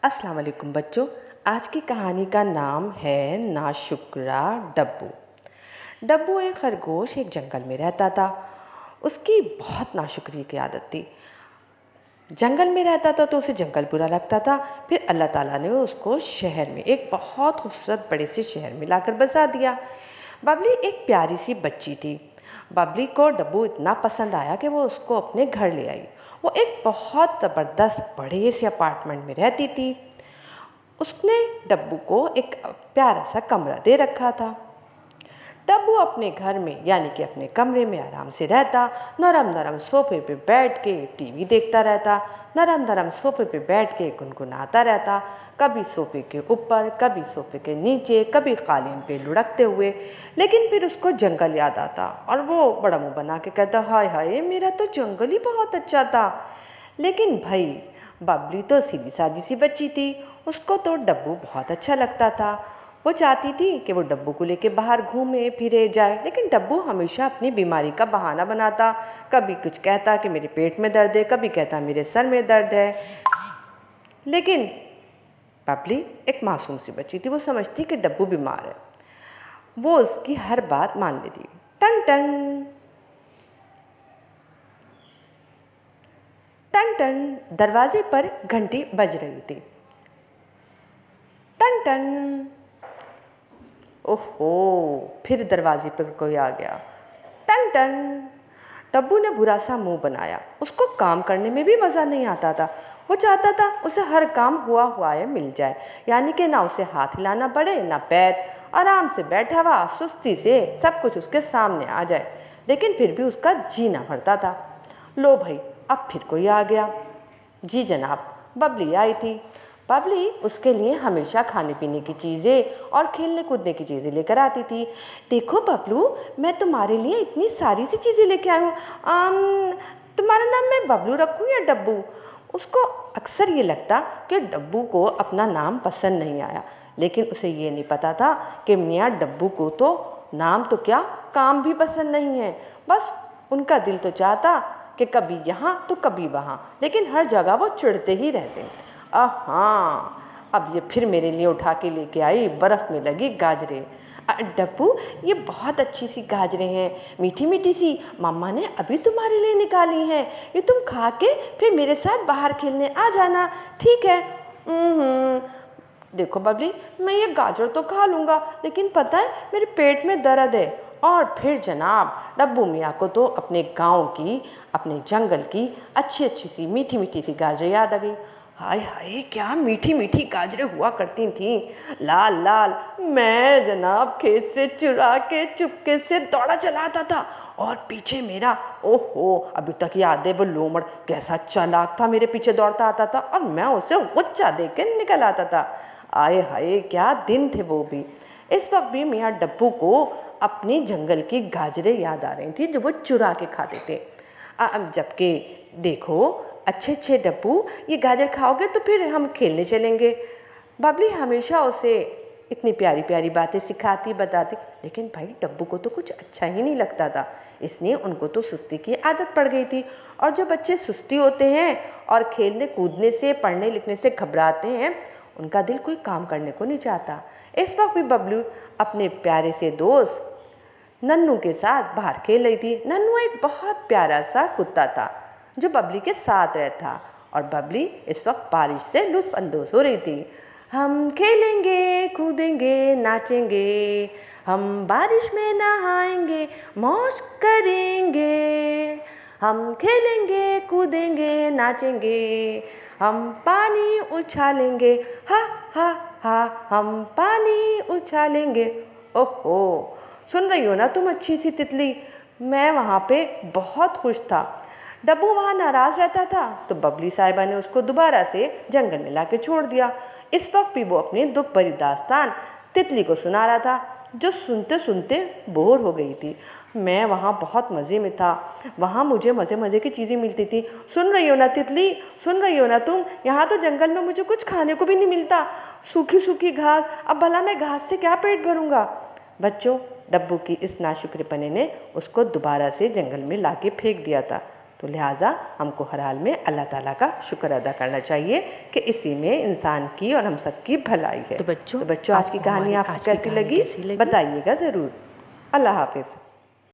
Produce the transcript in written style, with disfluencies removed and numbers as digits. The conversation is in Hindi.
अस्सलाम वालेकुम बच्चों। आज की कहानी का नाम है नाशुक्रा डब्बू। डब्बू एक खरगोश एक जंगल में रहता था। उसकी बहुत नाशुक्री की आदत थी। जंगल में रहता था तो उसे जंगल बुरा लगता था। फिर अल्लाह ताला ने उसको शहर में, एक बहुत खूबसूरत बड़े से शहर में लाकर बसा दिया। बबली एक प्यारी सी बच्ची थी। बबली को डब्बू इतना पसंद आया कि वो उसको अपने घर ले आई। वो एक बहुत ज़बरदस्त बड़े से अपार्टमेंट में रहती थी। उसने डब्बू को एक प्यारा सा कमरा दे रखा था। डब्बू अपने घर में यानी कि अपने कमरे में आराम से रहता। नरम नरम सोफे पे बैठ के टीवी देखता रहता। नरम नरम सोफे पे बैठ के गुनगुनाता रहता। कभी सोफे के ऊपर, कभी सोफे के नीचे, कभी कालीन पे लुढ़कते हुए। लेकिन फिर उसको जंगल याद आता और वो बड़ा मुंह बना के कहता, हाय हाय, मेरा तो जंगल ही बहुत अच्छा था। लेकिन भाई, बबली तो सीधी सादी सी बच्ची थी। उसको तो डब्बू बहुत अच्छा लगता था। वो चाहती थी कि वो डब्बू को लेके बाहर घूमे फिरे जाए, लेकिन डब्बू हमेशा अपनी बीमारी का बहाना बनाता। कभी कुछ कहता कि मेरे पेट में दर्द है, कभी कहता मेरे सर में दर्द है। लेकिन बबली एक मासूम सी बच्ची थी। वो समझती कि डब्बू बीमार है। वो उसकी हर बात मान लेती। टन टन टन टन, दरवाजे पर घंटी बज रही थी। टन टन, ओहो, फिर दरवाजे पर कोई आ गया। टन टन, डब्बू ने बुरा सा मुंह बनाया। उसको काम करने में भी मज़ा नहीं आता था। वो चाहता था उसे हर काम हुआ हुआ है मिल जाए, यानी कि ना उसे हाथ हिलाना पड़े ना पैर। आराम से बैठा हुआ सुस्ती से सब कुछ उसके सामने आ जाए। लेकिन फिर भी उसका जी ना भरता था। लो भाई, अब फिर कोई आ गया। जी जनाब, बबली आई थी। बबली उसके लिए हमेशा खाने पीने की चीज़ें और खेलने कूदने की चीज़ें लेकर आती थी। देखो बबलू, मैं तुम्हारे लिए इतनी सारी सी चीज़ें लेके आई हूँ। तुम्हारा नाम मैं बबलू रखूँ या डब्बू? उसको अक्सर ये लगता कि डब्बू को अपना नाम पसंद नहीं आया, लेकिन उसे ये नहीं पता था कि मियाँ डब्बू को तो नाम तो क्या, काम भी पसंद नहीं है। बस उनका दिल तो चाहता कि कभी यहाँ तो कभी वहाँ, लेकिन हर जगह वो चिढ़ते ही रहते। हाँ, अब ये फिर मेरे लिए उठा के लेके आई बर्फ़ में लगी गाजरें। डब्बू, ये बहुत अच्छी सी गाजरें हैं, मीठी मीठी सी, मम्मा ने अभी तुम्हारे लिए निकाली हैं। ये तुम खा के फिर मेरे साथ बाहर खेलने आ जाना, ठीक है? देखो बबली, मैं ये गाजर तो खा लूँगा, लेकिन पता है मेरे पेट में दर्द है। और फिर जनाब, डब्बू मियाँ को तो अपने गांव की, अपने जंगल की अच्छी अच्छी सी मीठी मीठी सी गाजरें याद आ गई। हाय हाय, क्या मीठी मीठी गाजरें हुआ करती थीं, लाल लाल। मैं जनाब खेत से चुरा के चुपके से दौड़ा चला आता था और पीछे मेरा, ओहो, अभी तक याद है वो लोमड़ कैसा चालाक था, मेरे पीछे दौड़ता आता था और मैं उसे गुच्चा दे के निकल आता था। आए हाय, क्या दिन थे वो भी। इस वक्त भी मियाँ डब्बू को अपनी जंगल की गाजरें याद आ रही थी जो वो चुरा के खाते थे। अब जबकि देखो, अच्छे अच्छे डब्बू, ये गाजर खाओगे तो फिर हम खेलने चलेंगे। बबली हमेशा उसे इतनी प्यारी प्यारी बातें सिखाती बताती, लेकिन भाई डब्बू को तो कुछ अच्छा ही नहीं लगता था। इसलिए उनको तो सुस्ती की आदत पड़ गई थी। और जब बच्चे सुस्ती होते हैं और खेलने कूदने से, पढ़ने लिखने से घबराते हैं, उनका दिल कोई काम करने को नहीं चाहता। इस वक्त भी बबलू अपने प्यारे से दोस्त नन्नू के साथ बाहर खेल रही थी। नन्नू एक बहुत प्यारा सा कुत्ता था जो बबली के साथ रहता, और बबली इस वक्त बारिश से लुत्फ अंदोज़ हो रही थी। हम खेलेंगे कूदेंगे नाचेंगे, हम बारिश में नहाएंगे मौज करेंगे। हम खेलेंगे कूदेंगे नाचेंगे, हम पानी उछालेंगे, हा हा हा, हम पानी उछालेंगे। ओहो, सुन रही हो ना तुम अच्छी सी तितली? मैं वहाँ पे बहुत खुश था। डब्बू वहाँ नाराज़ रहता था तो बबली साहिबा ने उसको दोबारा से जंगल में लाके छोड़ दिया। इस वक्त भी वो अपनी दुख भरी दास्तान तितली को सुना रहा था, जो सुनते सुनते बोर हो गई थी। मैं वहाँ बहुत मज़े में था, वहाँ मुझे मज़े मज़े की चीज़ें मिलती थी। सुन रही हो ना तितली, सुन रही हो ना तुम? यहाँ तो जंगल में मुझे कुछ खाने को भी नहीं मिलता, सूखी सूखी घास। अब भला मैं घास से क्या पेट भरूँगा? बच्चों, डब्बू की इस नाशुक्रपने ने उसको दोबारा से जंगल में लाके फेंक दिया था। तो लिहाजा हमको हर हाल में अल्लाह ताला का शुक्र अदा करना चाहिए कि इसी में इंसान की और हम सब की भलाई है। तो बच्चों आज की कहानी आपको कैसी लगी बताइएगा ज़रूर। अल्लाह हाफिज़।